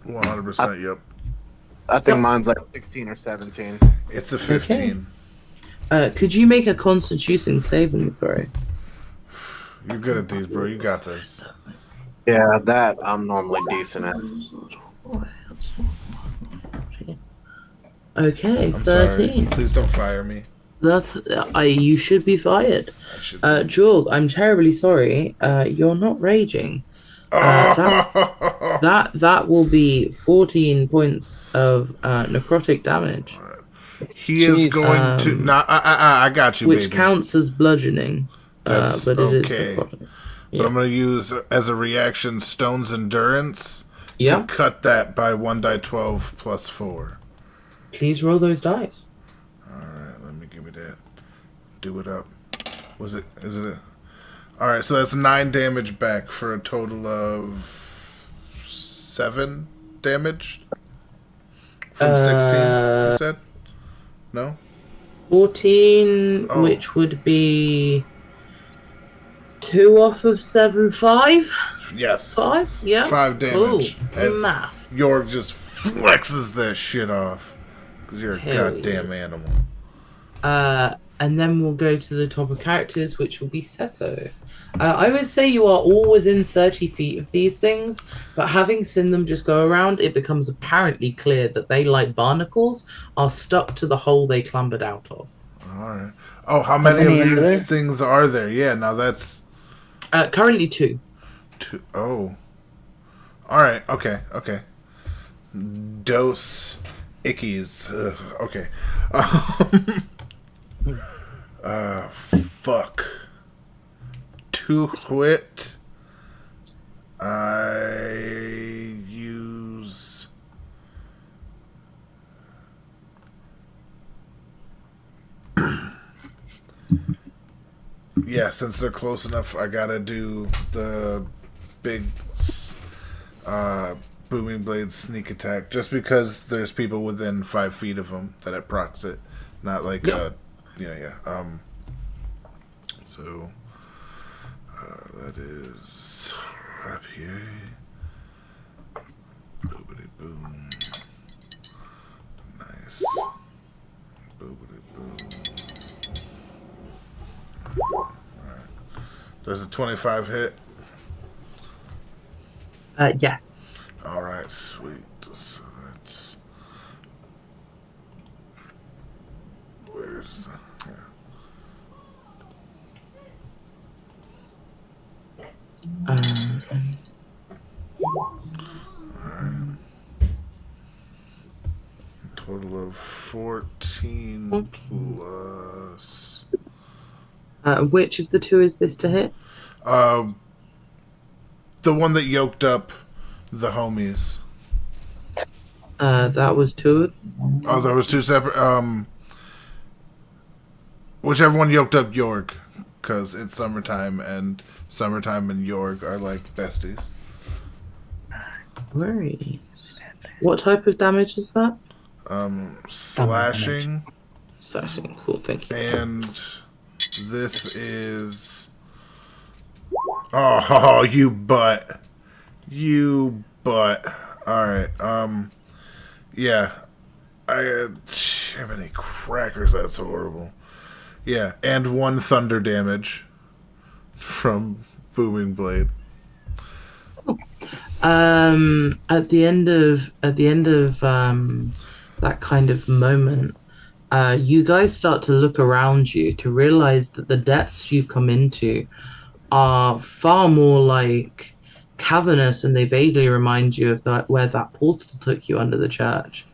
100%. Yep. I think mine's like 16 or 17. It's a 15. Could you make a Constitution saving throw? You're good at these, bro. You got this. Yeah, that I'm normally decent at. Okay, I'm 13. sorry. Please don't fire me. That's you should be fired. I should. Jorg, I'm terribly sorry. You're not raging. That will be 14 points of necrotic damage, He is Jeez. going to. Nah, I got you, which baby. counts as bludgeoning. That's But it is okay. necrotic. But I'm going to use, as a reaction, Stone's Endurance Yeah. to cut that by 1d12 plus 4. Please roll those dice. Alright, give me that. Do it up. Is it a... Alright, so that's 9 damage back for a total of 7 damage? From 16, you said? No? 14, Oh. which would be 2 off of 7, 5? Yes. 5? Yeah. 5 damage. Cool. As Math. York just flexes that shit off. Because you're a Hell goddamn animal. And then we'll go to the top of characters, which will be Seto. I would say you are all within 30 feet of these things, but having seen them just go around, it becomes apparently clear that they, like barnacles, are stuck to the hole they clambered out of. Alright. Oh, how many many of are these there? things are there? Yeah, now that's... Currently 2. 2. Oh. Alright, okay. Dose ickies. Ugh, okay. Fuck. To quit. I use... Yeah, since they're close enough, I gotta do the big booming blade sneak attack. Just because there's people within 5 feet of them that it procs it, not like Yeah. So that is Rapier. Boobity boom. Nice. Boobity boom. Alright. Does a 25 hit? Yes. Alright, sweet. So that's. Where's the. Yeah. Total of 14 plus. Which of the two is this to hit? The one that yoked up the homies. That was two. Oh, there was two separate. Whichever one yoked up York, because it's summertime, and summertime and York are like besties. Worry. What type of damage is that? Slashing, Slashing. Cool. Thank you. and this is. Oh, you butt. You butt. Alright, yeah. Jiminy crackers, that's horrible. Yeah, and 1 thunder damage from Booming Blade. At the end of that kind of moment, you guys start to look around you to realize that the depths you've come into are far more like cavernous, and they vaguely remind you of where that portal took you under the church.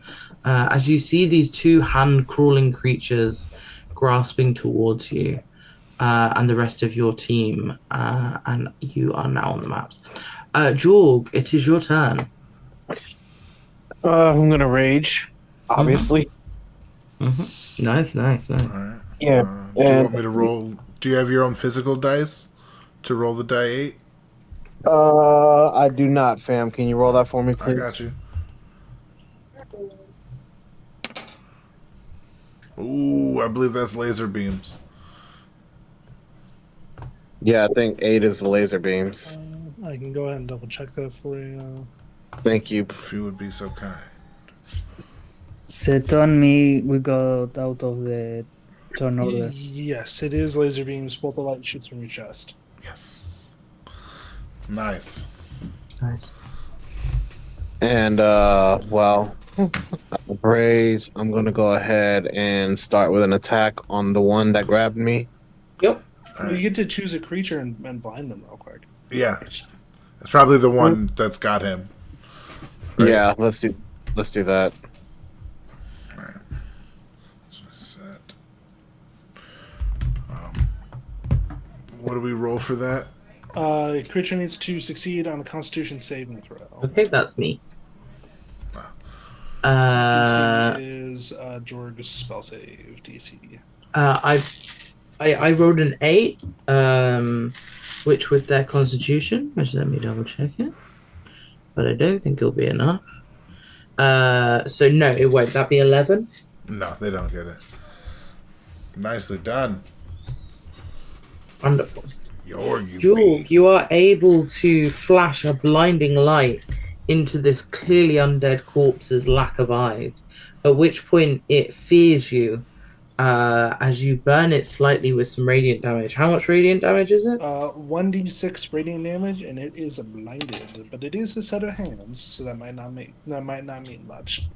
As you see these two hand-crawling creatures grasping towards you, and the rest of your team, and you are now on the maps. Jorg, it is your turn. I'm gonna rage, obviously. Nice. Alright. Yeah. Do you want me to roll? Do you have your own physical dice to roll the die 8? I do not, fam. Can you roll that for me, please? I got you. Ooh, I believe that's laser beams. Yeah, I think 8 is the laser beams. I can go ahead and double check that for you. Thank you. If you would be so kind. Set on me, we got out of the turn order. Yes, it is laser beams. Bolt of light shoots from your chest. Yes. Nice. Nice. And well, praise. I'm gonna go ahead and start with an attack on the one that grabbed me. Yep. You get to choose a creature and blind them real quick. Yeah. It's probably the one that's got him. Right. Yeah, let's do that. Alright. So set. What do we roll for that? Creature needs to succeed on a Constitution saving throw. Okay, that's me. DC is Jorg's spell save DC. I rolled an 8, which with their constitution, which let me double check it. But I don't think it'll be enough. So no, it won't. That'd be 11. No, they don't get it. Nicely done. Wonderful. Jorg, You are able to flash a blinding light into this clearly undead corpse's lack of eyes, at which point it fears you as you burn it slightly with some radiant damage. How much radiant damage is it? 1d6 radiant damage, and it is blinded, but it is a set of hands, so that might not mean much.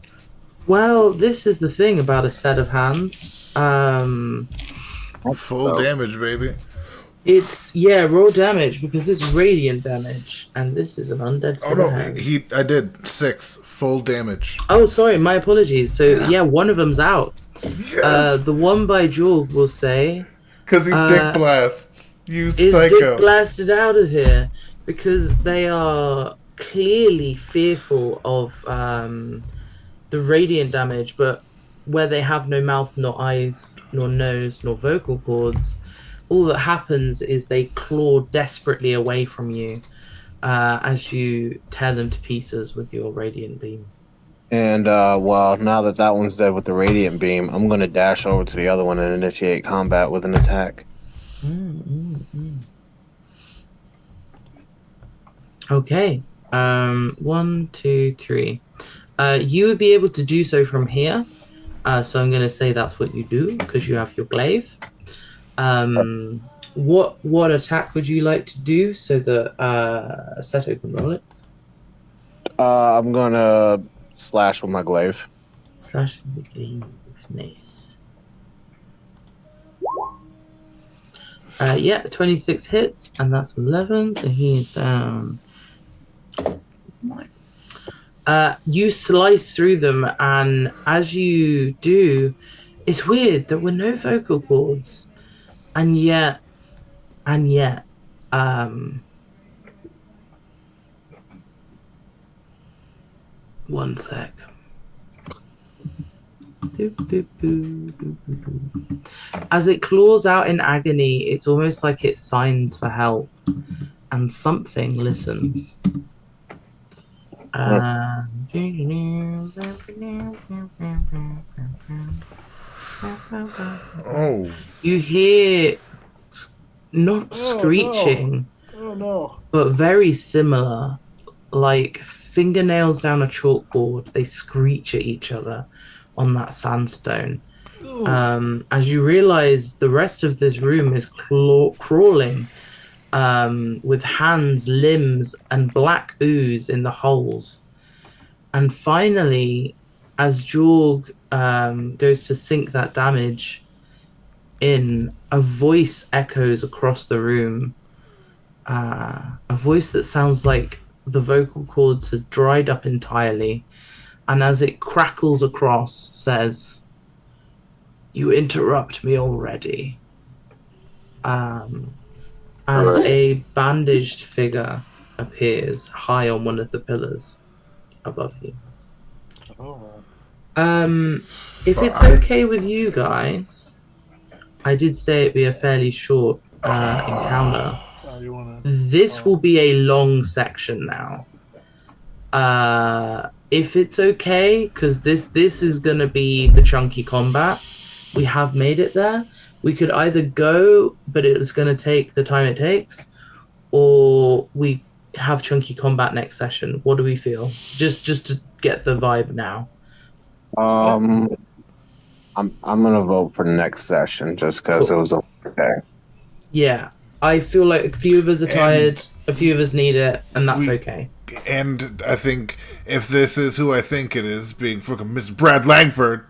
Well, this is the thing about a set of hands. Full damage, baby. It's roll damage because it's radiant damage, and this is an undead set Oh of no, hands. I did 6 full damage. Oh, sorry, my apologies. So yeah, one of them's out. Yes, The one by Jorg will say because he dick blasts. You is psycho. dick blasted out of here because they are clearly fearful of the radiant damage, but where they have no mouth, nor eyes, nor nose, nor vocal cords, all that happens is they claw desperately away from you as you tear them to pieces with your radiant beam. And well, now that one's dead with the radiant beam, I'm gonna dash over to the other one and initiate combat with an attack. Okay. 1, 2, 3. You would be able to do so from here. So I'm going to say that's what you do because you have your glaive. What attack would you like to do so that Seto can roll it? I'm gonna slash with my glaive. Slash with the glaive. Nice. Yeah, 26 hits, and that's 11. So he is down. You slice through them, and as you do, it's weird. There were no vocal cords, and yet, one sec. As it claws out in agony, it's almost like it signs for help, and something listens. Oh. You hear not screeching, Oh no. but very similar, like fingernails down a chalkboard. They screech at each other on that sandstone. As you realize the rest of this room is crawling with hands, limbs, and black ooze in the holes. And finally, as Jorg goes to sink that damage in, a voice echoes across the room. A voice that sounds like the vocal cords had dried up entirely. And as it crackles across, says, "You interrupt me already." As a bandaged figure appears high on one of the pillars above you. Oh. If it's okay with you guys, I did say it'd be a fairly short encounter. Oh, you wanna? This will be a long section now. If it's okay, because this is gonna be the chunky combat. We have made it there. We could either go, but it's gonna take the time it takes, or we have chunky combat next session. What do we feel? Just to get the vibe now. I'm gonna vote for next session just because Cool. it was a day. Yeah, I feel like a few of us are tired, a few of us need it, and that's we- okay. And I think if this is who I think it is, being fucking Mr. Brad Langford,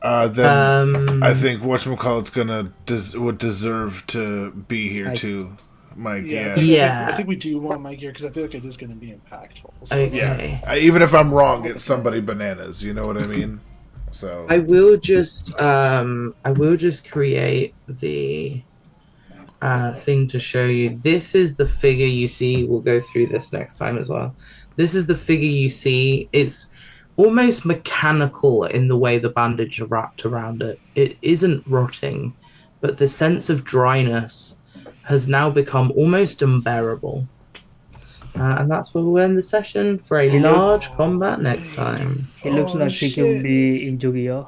then I think whatchamacallit's gonna would deserve to be here too. Mike, Yeah. Yeah. I think we do want Mike here because I feel like it is going to be impactful. So. Okay. Even if I'm wrong, it's somebody bananas. You know what I mean? So I will just create the thing to show you. This is the figure you see. We'll go through this next time as well. This is the figure you see. It's almost mechanical in the way the bandage are wrapped around it. It isn't rotting, but the sense of dryness has now become almost unbearable. And that's where we'll end the session for a large combat next time. It looks like he could be in Yu-Gi-Oh!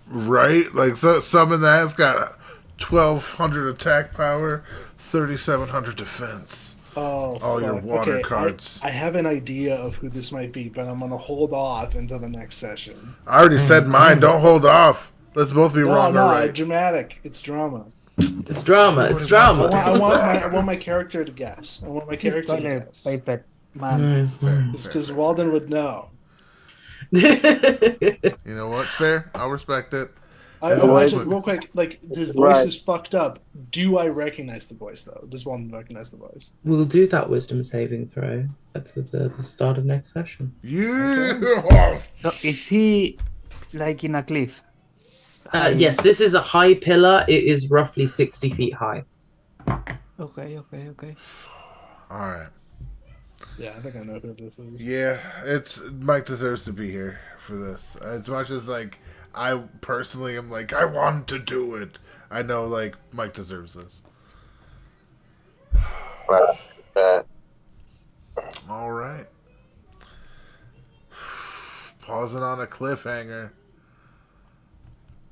right, like summon that's got 1,200 attack power, 3,700 defense. Oh, All your fuck. water Okay, cards. I have an idea of who this might be, but I'm going to hold off until the next session. I already said mine. Don't hold off. Let's both be No, wrong no, or right. dramatic. It's drama. It's drama. It's I drama. want my character to guess. I want my This character to toilet guess. paper man. Nice. It's because Walden would know. You know what? Fair. I'll respect it. Actually, real quick, like his voice is fucked up. Do I recognize the voice though? Does Walden recognize the voice? We'll do that wisdom saving throw at the start of next session. Yeah. So is he like in a cliff? Yes, this is a high pillar. It is roughly 60 feet high. Okay. All right. Yeah, I think I know who this is. Yeah, it's Mike deserves to be here for this. As much as like I personally am like I want to do it. I know like Mike deserves this. Right. All right. Pausing on a cliffhanger.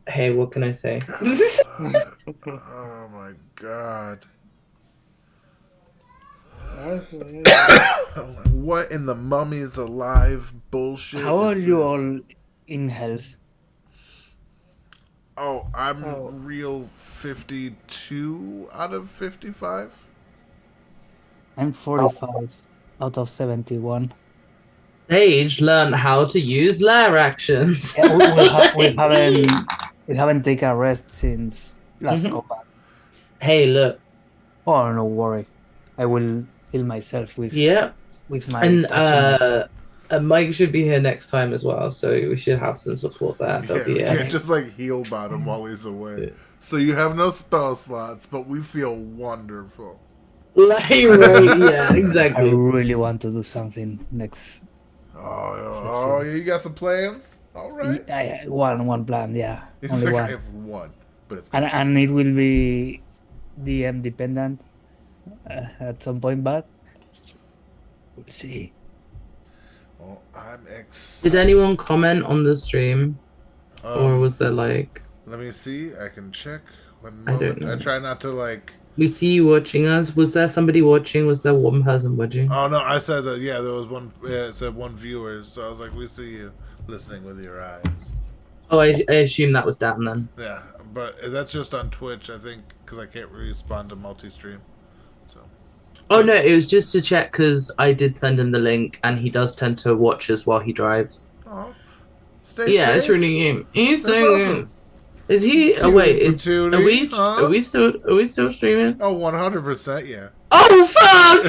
Hey, what can I say? Oh my god. What in the Mummy's Alive bullshit? How are is you this? all in health? Oh, I'm real 52 out of 55. I'm 45 out of 71. Sage learned how to use lair actions. Yeah, we haven't taken a rest since last Mhm. combat. Hey, look. Oh, no worry. I will heal myself with Yeah. my And attachments. Mike should be here next time as well, so we should have some support there. Yeah, There'll we be can't just like heal bottom while he's away. Yeah. So you have no spell slots, but we feel wonderful. like right, yeah, I exactly. really want to do something next. Oh, yeah, you got some plans? All right. I one plan, yeah, It's only like I one, have one, but it's and it will be DM dependent at some point, but we'll see. well, I'm excited. Did anyone comment on the stream, or was there like? Let me see. I can check. One I don't moment. I know. try not to like. We see you watching us. Was there somebody watching? Was there one person watching? Oh no! I said that. Yeah, there was one. Yeah, it said one viewer. So I was like, we see you listening with your eyes. Oh, I assume that was Dan then. Yeah, but that's just on Twitch, I think, because I can't respond to multi-stream. So. Oh no, it was just to check because I did send him the link, and he does tend to watch us while he drives. Oh. Stay Yeah, safe. it's really him. He's That's so awesome. Is he? Oh wait, Patootie, are we still streaming? Oh, 100%, yeah. Oh fuck!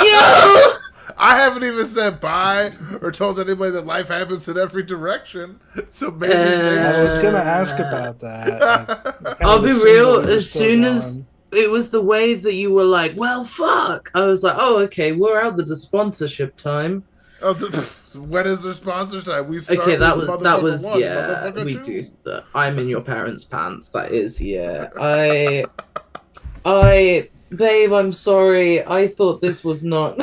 Yo! I haven't even said bye or told anybody that life happens in every direction. So maybe I was gonna ask about that. I kind I'll of be assumed real. that we were As still soon as going. it was the way that you were like, "Well, fuck," I was like, "Oh, okay, we're out of the sponsorship time." Oh, when is their sponsors time? We start Okay, that with was motherfucker one, yeah. motherfucker We two. do stuff. I'm in your parents' pants. That is yeah. Babe, I'm sorry. I thought this was not.